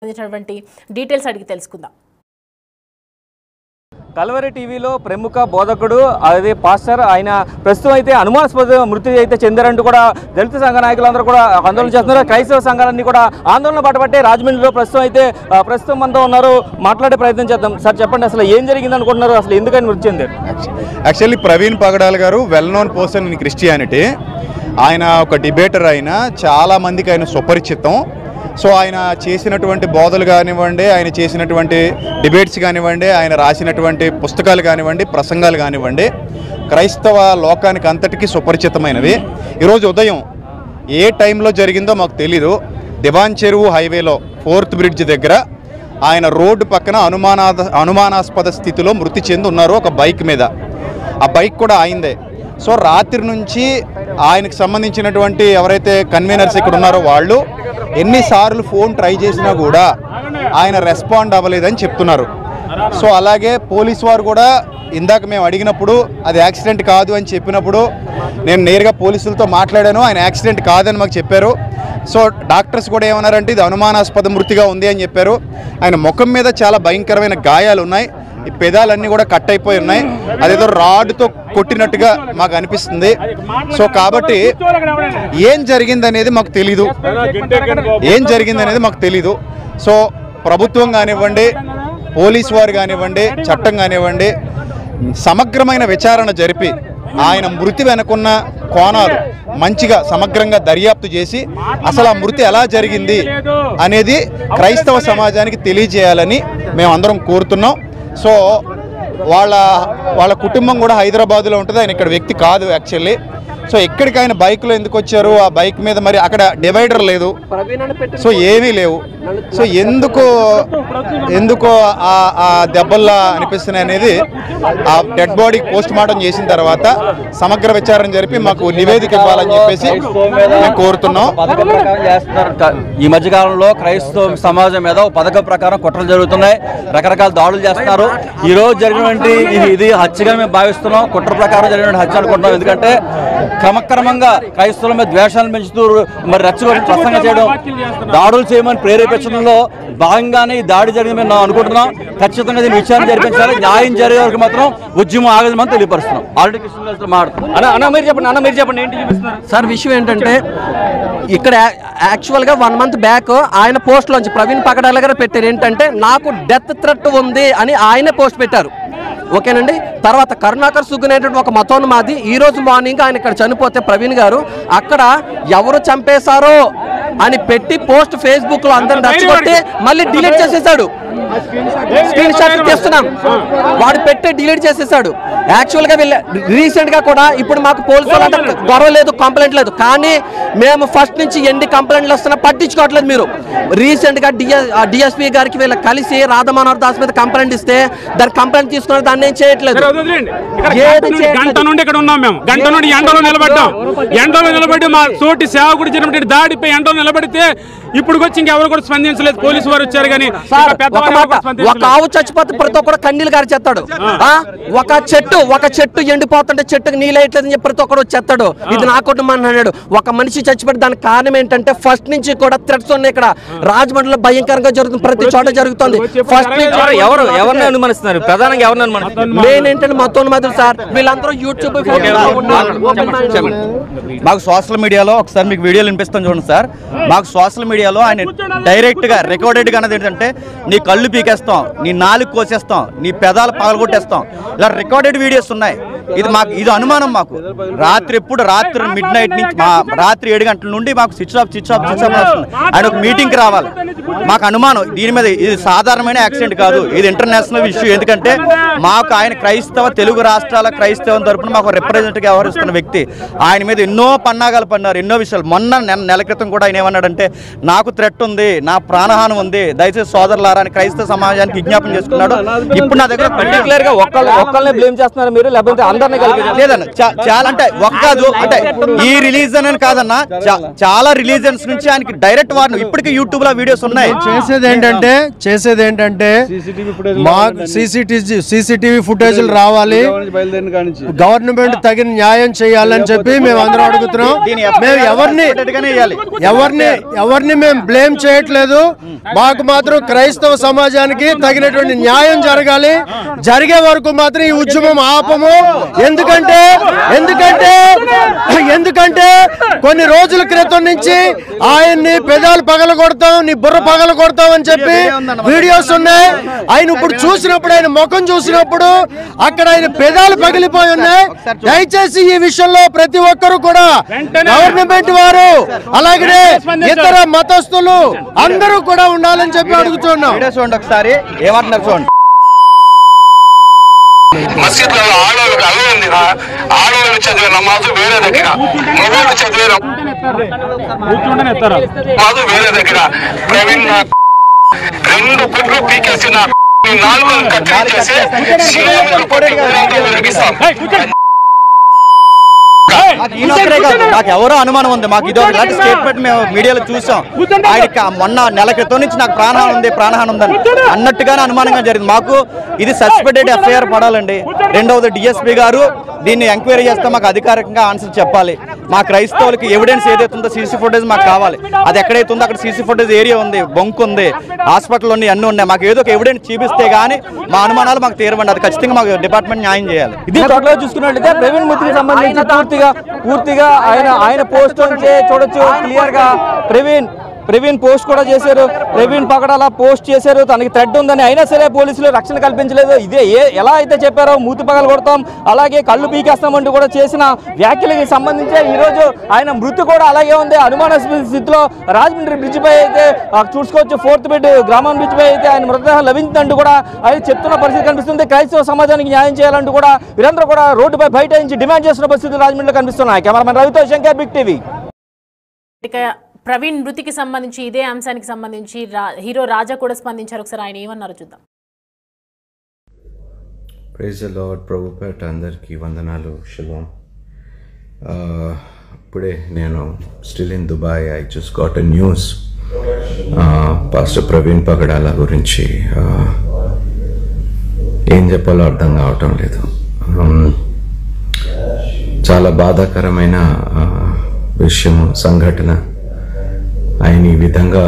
Details అడిగి తెలుసుకుందాం. Calvary టీవీలో ప్రముఖ బోధకుడు అదే పాస్టర్ ఆయన ప్రస్తుతం అయితే అనుమానాస్పద మృతి అయితే చెందారంటూ కూడా దళిత సంఘ నాయకులందరూ కూడా ఆందోళన చేస్తున్నారు. క్రైస్తవ సంఘాలన్నీ కూడా ఆందోళన పట్టబట్టే రాజమండ్రిలో ప్రస్తుతం మనతో ఉన్నారు. మాట్లాడే ప్రయత్నం చేద్దాం. సార్ చెప్పండి, అసలు ఏం జరిగింది అనుకుంటున్నారు, అసలు ఎందుకని మృతి చెందారు? యాక్చువల్లీ ప్రవీణ్ పగడాల్ గారు well known person in Christianity. ఆయన ఒక డిబేటర్, ఆయన చాలామందికి ఆయన సుపరిచితం. సో ఆయన చేసినటువంటి బోధలు కానివ్వండి, ఆయన చేసినటువంటి డిబేట్స్ కానివ్వండి, ఆయన రాసినటువంటి పుస్తకాలు కానివ్వండి, ప్రసంగాలు కానివ్వండి, క్రైస్తవ లోకానికి అంతటికీ సుపరిచితమైనవి. ఈరోజు ఉదయం ఏ టైంలో జరిగిందో మాకు తెలీదు. దివాన్ చెరువు హైవేలో 4th బ్రిడ్జ్ దగ్గర ఆయన రోడ్డు పక్కన అనుమానాస్పద స్థితిలో మృతి చెంది ఉన్నారు ఒక బైక్ మీద. ఆ బైక్ కూడా ఆయిందే. సో రాత్రి నుంచి ఆయనకు సంబంధించినటువంటి ఎవరైతే కన్వీనర్స్ ఇక్కడ ఉన్నారో వాళ్ళు ఎన్నిసార్లు ఫోన్ ట్రై చేసినా కూడా ఆయన రెస్పాండ్ అవ్వలేదని చెప్తున్నారు. సో అలాగే పోలీసు వారు కూడా ఇందాక మేము అడిగినప్పుడు అది యాక్సిడెంట్ కాదు అని చెప్పినప్పుడు నేను నేరుగా పోలీసులతో మాట్లాడాను. ఆయన యాక్సిడెంట్ కాదని మాకు చెప్పారు. సో డాక్టర్స్ కూడా ఏమన్నారంటే ఇది అనుమానాస్పద మృతిగా ఉంది అని చెప్పారు. ఆయన ముఖం మీద చాలా భయంకరమైన గాయాలు ఉన్నాయి. ఈ పెదాలన్నీ కూడా కట్ అయిపోయి ఉన్నాయి. అదేదో రాడ్తో కొట్టినట్టుగా మాకు అనిపిస్తుంది. సో కాబట్టి ఏం జరిగిందనేది మాకు తెలీదు. సో ప్రభుత్వం కానివ్వండి, పోలీసు వారు కానివ్వండి, చట్టం కానివ్వండి, సమగ్రమైన విచారణ జరిపి ఆయన మృతి వెనుకున్న కోణాలు మంచిగా సమగ్రంగా దర్యాప్తు చేసి అసలు ఆ మృతి ఎలా జరిగింది అనేది క్రైస్తవ సమాజానికి తెలియజేయాలని మేమందరం కోరుతున్నాం. సో వాళ్ళ కుటుంబం కూడా హైదరాబాద్లో ఉంటుంది. ఆయన ఇక్కడ వ్యక్తి కాదు యాక్చువల్లీ. సో ఎక్కడికి ఆయన బైక్లో ఎందుకు వచ్చారు, ఆ బైక్ మీద మరి అక్కడ డివైడర్ లేదు, సో ఏమీ లేవు. సో ఎందుకు ఆ దెబ్బల్లా అనిపిస్తున్నాయి అనేది ఆ డెడ్ బాడీ పోస్ట్ మార్టం చేసిన తర్వాత సమగ్ర విచారణ జరిపి మాకు నివేదిక ఇవ్వాలని చెప్పేసి మేము కోరుతున్నాం. ఈ మధ్యకాలంలో క్రైస్తవ సమాజం మీద పథకం ప్రకారం కుట్రలు జరుగుతున్నాయి, రకరకాల దాడులు చేస్తున్నారు. ఈ రోజు జరిగినటువంటి ఇది హత్యగా మేము భావిస్తున్నాం. కుట్ర ప్రకారం జరిగిన హత్య అనుకుంటున్నాం. ఎందుకంటే క్రమక్రమంగా క్రైస్తవుల మీద ద్వేషాలు పెంచుతూ మరి రెచ్చగొట్టి ప్రసంగం చేయడం, దాడులు చేయమని ప్రేరేపించడంలో భాగంగానే ఈ దాడి జరిగిందని మేము అనుకుంటున్నాం. ఖచ్చితంగా దీన్ని విచారణ జరిపించాలి. న్యాయం జరిగే వరకు మాత్రం ఉద్యమం ఆగదని తెలియపరుస్తున్నాం. ఆల్రెడీ కృష్ణ మాట్లాడుతున్నాం. మీరు చెప్పండి ఏంటి చూపిస్తున్నారు సార్? విషయం ఏంటంటే ఇక్కడ యాక్చువల్గా 1 month బ్యాక్ ఆయన పోస్ట్లోంచి ప్రవీణ్ పగడాల గారు పెట్టారు ఏంటంటే నాకు డెత్ థ్రెట్ ఉంది అని ఆయనే పోస్ట్ పెట్టారు. ఓకేనండి. తర్వాత కరుణాకర్ సుగ్గునేటువంటి ఒక మతోన్మాది ఈ రోజు మార్నింగ్ ఆయన ఇక్కడ చనిపోతే ప్రవీణ్ గారు అక్కడ ఎవరు చంపేశారో అని పెట్టి పోస్ట్ ఫేస్బుక్ లో అందరిని రెచ్చగొట్టి మళ్ళీ డిలీట్ చేసేసాడు. స్క్రీన్ షాట్ చేస్తున్నాం, వాడు పెట్టి డిలీట్ చేసేసాడు. యాక్చువల్ గా వీళ్ళు రీసెంట్ గా కూడా ఇప్పుడు మాకు పోలీసు వాళ్ళంతా గొడవ లేదు, కంప్లైంట్ లేదు, కానీ మేము ఫస్ట్ నుంచి ఎన్ని కంప్లైంట్లు వస్తున్నా పట్టించుకోవట్లేదు. మీరు రీసెంట్ గా డిఎస్పీ గారికి వీళ్ళు కలిసి రాధా మనోహర్ దాస్ మీద కంప్లైంట్ ఇస్తే దాని కంప్లైంట్ తీసుకున్నారు, దాన్ని ఏం చేయట్లేదు. గంట నుండి ఇక్కడ ఉన్నాం మేము. గంట నుండి ఎండలో నిలబడి మా తోటి సేవకుడు జరిగినటువంటి దాడిపై ఎండలో నిలబడితే ఇప్పుడు వచ్చి ఇంకెవరు కూడా స్పందించలేదు. పోలీసు వారు వచ్చారు కానీ ఒక ఆవు చచ్చిపోతే ప్రతి ఒక్కరు కన్నీళ్ళు గారి చేస్తాడు. ఒక చెట్టు ఎండిపోతుంటే చెట్టుకు నీళ్ళేయట్లేదని చెప్పి ప్రతి ఒక్కరు వచ్చేస్తాడు. ఇది నా కుటుంబం అన్నాడు. ఒక మనిషి చచ్చిపోతే దానికి కారణం ఏంటంటే ఫస్ట్ నుంచి కూడా థ్రెట్స్ ఉన్నాయి. ఇక్కడ రాజమండ్రిలో భయంకరంగా జరుగుతుంది, ప్రతి చోట జరుగుతుంది. ఫస్ట్ నుంచి ఎవరిని అనుమానిస్తున్నారు? ప్రధానంగా ఎవరిని అనుమానిస్తున్నారు? మెయిన్ ఏంటంటే మతోన్మాదులు సార్. వీళ్ళందరూ యూట్యూబ్ మాకు సోషల్ మీడియాలో ఒకసారి మీకు వీడియోలు వినిపిస్తాను చూడండి సార్. మాకు సోషల్ మీడియాలో ఆయన డైరెక్ట్గా రికార్డెడ్గా అనేది ఏంటంటే నీ కళ్ళు పీకేస్తాం, నీ నాలుగు కోసేస్తాం, నీ పెదాలు పగలగొట్టేస్తాం, ఇలా రికార్డెడ్ వీడియోస్ ఉన్నాయి. ఇది అనుమానం మాకు. రాత్రి మిడ్ నైట్ నుంచి రాత్రి 7 గంటల నుండి మాకు స్విచ్ ఆఫ్ వస్తుంది. ఆయన ఒక మీటింగ్కి రావాలి. మాకు అనుమానం దీని మీద. ఇది సాధారణమైన యాక్సిడెంట్ కాదు, ఇది ఇంటర్నేషనల్ ఇష్యూ. ఎందుకంటే మాకు ఆయన తెలుగు రాష్ట్రాల క్రైస్తవం తరపున మాకు రిప్రజెంటేటివ్గా వ్యవహరిస్తున్న వ్యక్తి. ఆయన మీద ఎన్నో పన్నాగాలు పన్నారు, ఎన్నో విషయాలు. మొన్న నెల క్రితం కూడా ఆయన ఏమన్నాడంటే నాకు థ్రెట్ ఉంది, నా ప్రాణహాని ఉంది, దయచేసి సోదరులారా అని క్రైస్తవ సమాజానికి విజ్ఞాపన చేసుకున్నాడు. ఇప్పుడు నా దగ్గర పర్టికులర్ గా ఒక్కళ్ళనే బ్లేమ్ చేస్తున్నారు మీరు, లేకపోతే అందరినీ కలిపి లేదన్న చాలా అంటే ఒక్కదు అంటే ఈ రిలీజన్ అని కాదన్న చాలా రిలీజన్స్ నుంచి ఆయనకి డైరెక్ట్ వార్న్ ఇప్పటికీ యూట్యూబ్ లో వీడియోస్ ఉన్నాయి. చేసేది ఏంటంటే మా సీసీటీవీ ఫుటేజ్లు రావాలి, గవర్నమెంట్ తగిన న్యాయం చేయాలని చెప్పి మేము అందరం అడుగుతున్నాం. మేము ఎవరిని మేము బ్లేమ్ చేయట్లేదు. మాకు మాత్రం క్రైస్తవ సమాజానికి తగినటువంటి న్యాయం జరగాలి. జరిగే వరకు మాత్రం ఈ ఉద్యమం ఆపము. ఎందుకంటే కొన్ని రోజుల క్రితం నుంచి ఆయన్ని పెదాలు పగల కొడతాం, నీ బుర్ర పగల కొడతాం అని చెప్పి వీడియోస్ ఉన్నాయి. ఆయన ఇప్పుడు చూసినప్పుడు, ఆయన ముఖం చూసినప్పుడు అక్కడ ఆయన పెదాలు పగిలిపోయి ఉన్నాయి. దయచేసి ఈ విషయంలో ప్రతి ఒక్కరు కూడా గవర్నమెంట్ వారు అలాగే ఇతర మతస్థులు అందరూ కూడా ఉండాలని చెప్పి అడుగుతున్నాం. ఒకసారి ఏమంటున్నారు చూడండి. మసీదులలో ఆడవాళ్ళకి అల్లం ఉందిరా, ఆడవాళ్ళు చదివే నమాజు వేరే దగ్గర, మగవాళ్ళు చదివే నమాజు వేరే దగ్గర. ప్రవీణ్ రెండు గుడ్లు పీకేసిన 4 కత్తిరించేసి నాకు ఎవరో అనుమానం ఉంది. మాకు ఇదో ఇలాంటి స్టేట్మెంట్ మేము మీడియాలో చూసాం. ఆయనకి మొన్న నెల క్రితం నుంచి నాకు ప్రాణహాని ఉందని అన్నట్టుగానే అనుమానంగా జరిగింది. మాకు ఇది సస్పెండెడ్ ఎఫ్ఐఆర్ పడాలండి. రెండవది డిఎస్పీ గారు దీన్ని ఎంక్వైరీ చేస్తే మాకు అధికారికంగా ఆన్సర్ చెప్పాలి. మా క్రైస్తవులకి ఎవిడెన్స్ ఏదైతే ఉందో సీసీ ఫుటేజ్ మాకు కావాలి. అది ఎక్కడైతే ఉందో అక్కడ సీసీ ఫుటేజ్ ఏరియా ఉంది, బొంకు ఉంది, హాస్పిటల్ ఉంది, అన్నీ ఉన్నాయి. మాకు ఏదో ఒక ఎవిడెన్స్ చూపిస్తే గానీ మా అనుమానాలు మాకు తీరవండి. అది ఖచ్చితంగా మాకు డిపార్ట్మెంట్ న్యాయం చేయాలి. ఇది టోటల్గా చూసుకున్నట్లయితే ప్రవీణ్ మూర్తికి సంబంధించి పూర్తిగా ఆయన పోస్ట్ నుంచి చూడొచ్చు క్లియర్ గా. ప్రవీణ్ పోస్ట్ కూడా చేశారు, ప్రవీణ్ పగడాల పోస్ట్ చేశారు. తనకి థ్రెడ్ ఉందని అయినా సరే పోలీసులు రక్షణ కల్పించలేదు. ఇదే ఎలా అయితే చెప్పారో మూతి పగలు కొడతాం, అలాగే కళ్ళు పీకేస్తామంటూ కూడా చేసిన వ్యాఖ్యలకి సంబంధించి ఈరోజు ఆయన మృతి కూడా అలాగే ఉంది. అనుమానాస్పద స్థితిలో రాజమండ్రి బ్రిడ్జ్ పై అయితే చూసుకోవచ్చు, 4th బెడ్ గ్రామం బ్రిడ్జ్ పై అయితే ఆయన మృతదేహం లభించిందంటూ కూడా ఆయన చెప్తున్న పరిస్థితి కనిపిస్తుంది. క్రైస్తవ సమాజానికి న్యాయం చేయాలంటూ కూడా వీరందరూ కూడా రోడ్డుపై బైఠాయించి డిమాండ్ చేస్తున్న పరిస్థితులు రాజమండ్రిలో కనిపిస్తున్నాయి. కెమెరామెన్ రవితో శంకర్, బిగ్ టీవీ. ప్రవీణ్ మృతికి సంబంధించి ఇదే అంశానికి సంబంధించి హీరో రాజా కూడా స్పందించారు. ఒకసారి ఆయన ఏమన్నారు చూద్దాం. Praise the lord. ప్రభుపేట అందరికీ వందనాలు. షలోమ్. ఇప్పుడే నేను still in Dubai. I just got a news pastor Praveen Pagadala గురించి. ఏం చెప్పాలో అర్థం కావటం లేదు. చాలా బాధాకరమైన విషయము, సంఘటన. ఆయన ఈ విధంగా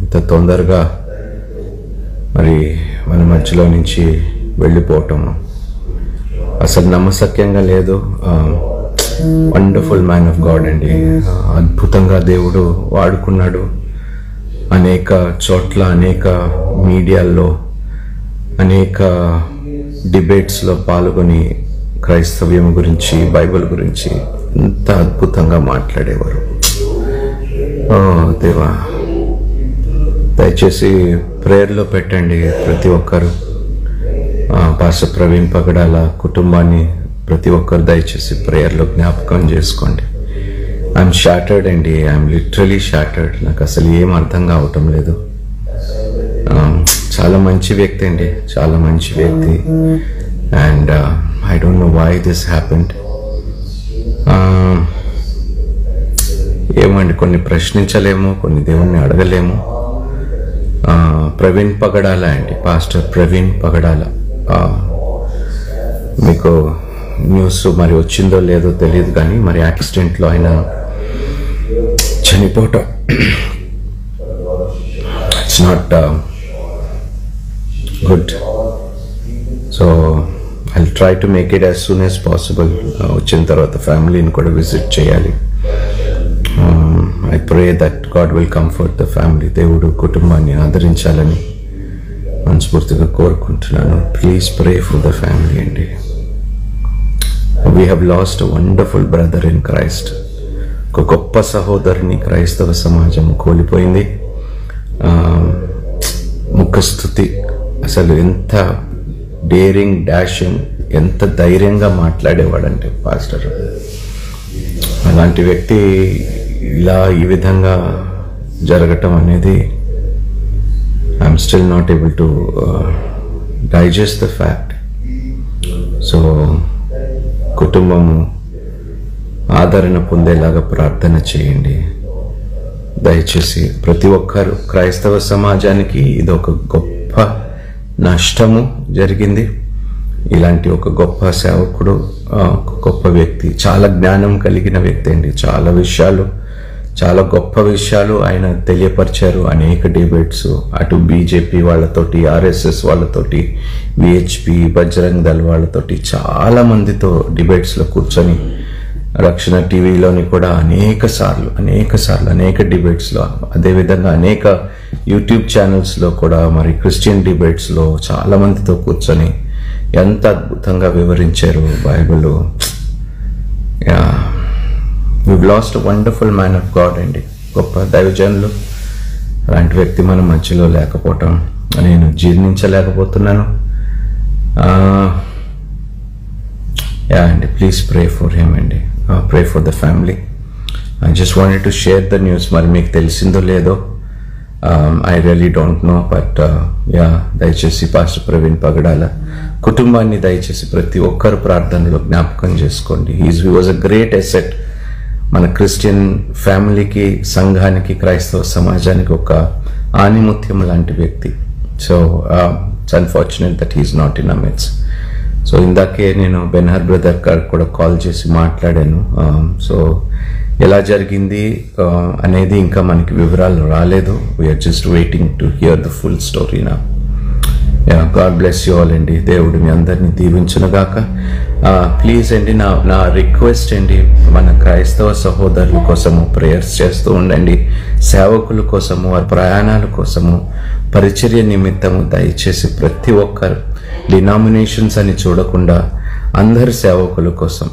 ఇంత తొందరగా మరి మన మధ్యలో నుంచి వెళ్ళిపోవటం అసలు నమ్మశక్యంగా లేదు. వండర్ఫుల్ మ్యాన్ ఆఫ్ గాడ్ అండి. అద్భుతంగా దేవుడు వాడుకున్నాడు. అనేక చోట్ల, అనేక మీడియాల్లో, అనేక డిబేట్స్లో పాల్గొని క్రైస్తవ్యం గురించి, బైబిల్ గురించి ఎంత అద్భుతంగా మాట్లాడేవారు. దేవా, దయచేసి ప్రేయర్లో పెట్టండి ప్రతి ఒక్కరు. పాస్టర్ ప్రవీణ్ పగడాల కుటుంబాన్ని ప్రతి ఒక్కరు దయచేసి ప్రేయర్లో జ్ఞాపకం చేసుకోండి. ఐఎమ్ షాటర్డ్ అండి. I'm literally shattered. నాకు అసలు ఏం అర్థం కావటం లేదు. చాలా మంచి వ్యక్తి అండి, చాలా మంచి వ్యక్తి. And I don't know why this happened. ఏమండి, కొన్ని ప్రశ్నించలేము, కొన్ని దేవుణ్ణి అడగలేము. ప్రవీణ్ పగడాల అండి, పాస్టర్ ప్రవీణ్ పగడాల. మీకు న్యూస్ మరి వచ్చిందో లేదో తెలియదు, కానీ మరి యాక్సిడెంట్లో ఆయన చనిపోవటం it's not good. So I'll try to make it as soon as possible. వచ్చిన తర్వాత ఫ్యామిలీని కూడా విజిట్ చేయాలి. I pray that God will comfort the family. దేవుడు కుటుంబాన్ని ఆదరించాలని మనస్ఫూర్తిగా కోరుకుంటున్నాను. Please pray for the family అండి. We have lost a wonderful brother in Christ. ఒక గొప్ప సహోదరుని క్రైస్తవ సమాజం కోల్పోయింది. ముఖస్తుతి, అసలు ఎంత డేరింగ్, డాషింగ్, ఎంత ధైర్యంగా మాట్లాడేవాడంటే పాస్టర్. అలాంటి వ్యక్తి ఇలా ఈ విధంగా జరగటం అనేది I'm still not able to digest the fact. So కుటుంబము ఆదరణ పొందేలాగా ప్రార్థన చేయండి. దయచేసి ప్రతి ఒక్కరు, క్రైస్తవ సమాజానికి ఇది ఒక గొప్ప నష్టము జరిగింది. ఇలాంటి ఒక గొప్ప సేవకుడు, ఒక గొప్ప వ్యక్తి, చాలా జ్ఞానం కలిగిన వ్యక్తి అండి. చాలా గొప్ప విషయాలు ఆయన తెలియపరిచారు. అనేక డిబేట్స్, అటు బీజేపీ వాళ్ళతోటి, ఆర్ఎస్ఎస్ వాళ్ళతోటి, విహెచ్పి, బజరంగ్ దళ్ వాళ్ళతోటి చాలా మందితో డిబేట్స్లో కూర్చొని, రక్షణ టీవీలోని కూడా అనేక సార్లు అనేక డిబేట్స్లో, అదేవిధంగా అనేక యూట్యూబ్ ఛానల్స్లో కూడా మరి క్రిస్టియన్ డిబేట్స్లో చాలా మందితో కూర్చొని ఎంత అద్భుతంగా వివరించారు Bible. we've lost a wonderful man of God అండి, గొప్ప దైవజనులు. అలాంటి వ్యక్తి మన మధ్యలో లేకపోవటం నేను జీర్ణించలేకపోతున్నాను. అండి, ప్లీజ్ ప్రే ఫర్ హిమ్ అండి, pray for the family. I just wanted to share the news. మరి మీకు తెలిసిందో లేదో, I really don't know, but దయచేసి పాస్టర్ ప్రవీణ్ పగడాల కుటుంబాన్ని దయచేసి ప్రతి ఒక్కరు ప్రార్థనలో జ్ఞాపకం చేసుకోండి. He was a great asset మన క్రిస్టియన్ ఫ్యామిలీకి, సంఘానికి, క్రైస్తవ సమాజానికి ఒక ఆణిముత్యం లాంటి వ్యక్తి. So it's unfortunate that he's not in a midst. సో ఇందాకే నేను బెన్హర్ బ్రదర్ గారు కూడా కాల్ చేసి మాట్లాడాను. సో ఎలా జరిగింది అనేది ఇంకా మనకి వివరాలు రాలేదు. We're just waiting to hear the full story నా. గాడ్ బ్లెస్ యూ ఆల్ అండి. దేవుడు మీ అందరినీ దీవించునుగాక. ప్లీజ్ అండి, నా రిక్వెస్ట్ అండి, మన క్రైస్తవ సహోదరుల కోసము ప్రేయర్స్ చేస్తూ ఉండండి. సేవకుల కోసము, వారి ప్రయాణాల కోసము, పరిచర్య నిమిత్తము దయచేసి ప్రతి ఒక్కరు, డినామినేషన్స్ అని చూడకుండా అందరి సేవకుల కోసం,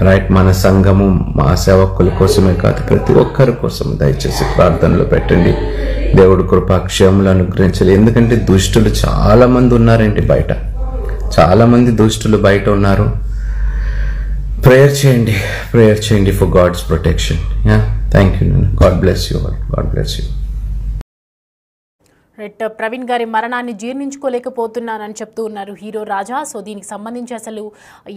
రైట్, మన సంఘము మా సేవకుల కోసమే కాదు, ప్రతి ఒక్కరి కోసం దయచేసి ప్రార్థనలు పెట్టండి. దేవుడు కృపాక్షేమలు అనుగ్రహించాలి. ఎందుకంటే దుష్టులు చాలా మంది ఉన్నారండి బయట, చాలా మంది దుష్టులు బయట ఉన్నారు. ప్రేయర్ చేయండి for God's protection. Thank you. God bless you all. God bless you. Right, Praveen గారి మరణాన్ని జీర్ణించుకోలేకపోతున్నానని చెప్తూ ఉన్నారు హీరో రాజా. సో దీనికి సంబంధించి అసలు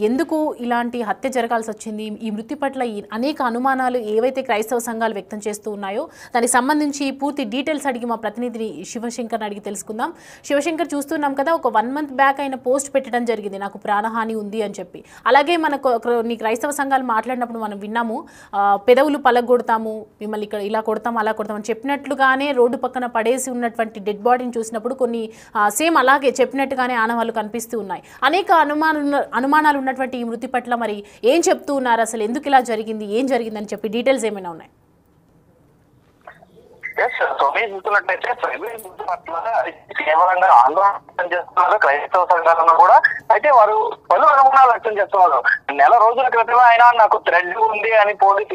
ఎందుకు ఇలాంటి హత్య జరగాల్సి వచ్చింది, ఈ మృతి పట్ల అనేక అనుమానాలు ఏవైతే క్రైస్తవ సంఘాలు వ్యక్తం చేస్తూ ఉన్నాయో దానికి సంబంధించి పూర్తి డీటెయిల్స్ అడిగి మా ప్రతినిధిని శివశంకర్ని అడిగి తెలుసుకుందాం. శివశంకర్, చూస్తున్నాం కదా, ఒక 1 month బ్యాక్ ఆయన పోస్ట్ పెట్టడం జరిగింది, నాకు ప్రాణహాని ఉంది అని చెప్పి. అలాగే మనకు కొన్ని క్రైస్తవ సంఘాలు మాట్లాడినప్పుడు మనం విన్నాము, పెదవులు పలగొడతాము, మిమ్మల్ని ఇక్కడ ఇలా కొడతాం అలా కొడతాం అని చెప్పినట్లుగానే రోడ్డు పక్కన పడేసి ఉన్నటువంటి డెడ్ బాడీని చూసినప్పుడు కొన్ని సేమ్ అలాగే చెప్పినట్టుగానే ఆనవాళ్ళు కనిపిస్తూ ఉన్నాయి. అనేక అనుమానాలు ఉన్నటువంటి ఈ మృతి పట్ల మరి ఏం చెప్తూ ఉన్నారు, అసలు ఎందుకు ఇలా జరిగింది, ఏం జరిగిందని చెప్పి డీటెయిల్స్ ఏమైనా ఉన్నాయి? చూస్తున్నట్టయితే ప్రవీణ్ పట్ల కేవలంగా ఆందోళన చేస్తున్నారు క్రైస్తవ సంఘాలను కూడా. అయితే వారు పలు అనుమానాలు వ్యక్తం చేస్తున్నారు. నెల రోజుల క్రితమే ఆయన నాకు థ్రెడ్ ఉంది అని పోలీసు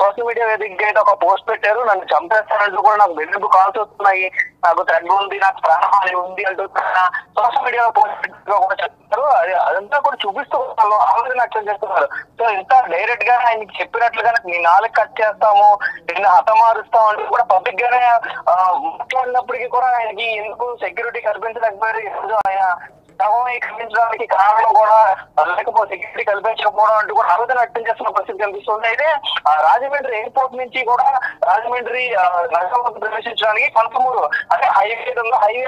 సోషల్ మీడియా వేదికగా అయితే ఒక పోస్ట్ పెట్టారు. నన్ను చంపేస్తానంటూ కూడా నాకు బెదిరింపు కాల్స్ వస్తున్నాయి, నాకు థ్రెడ్ ఉంది, నాకు ప్రాణహాని ఉంది అంటూ సోషల్ మీడియాలో పోస్ట్ కూడా చెప్తున్నారు. అదంతా కూడా చూపిస్తూ ఆలోచన వ్యక్తం చేస్తున్నారు. సో ఇంత డైరెక్ట్ గా ఆయనకి చెప్పినట్లుగా నీ నాలుగు కట్ చేస్తాము, నిన్ను హతమారుస్తాం అంటూ కూడా పబ్లిక్ గానే మాట్లాడినప్పటికీ కూడా ఆయనకి ఎందుకు సెక్యూరిటీ కల్పించలేకపోయారు. ఈరోజు ఆయన కల్పించడానికి కారణం కూడా లేకపోతే సెక్యూరిటీ కల్పించకపోవడం అంటూ కూడా ఆలోచన వ్యక్తం చేస్తున్న పరిస్థితి కనిపిస్తుంది. అయితే రాజమండ్రి ఎయిర్పోర్ట్ నుంచి కూడా రాజమండ్రి నగరంలోకి ప్రవేశించడానికి 13 అంటే హైవే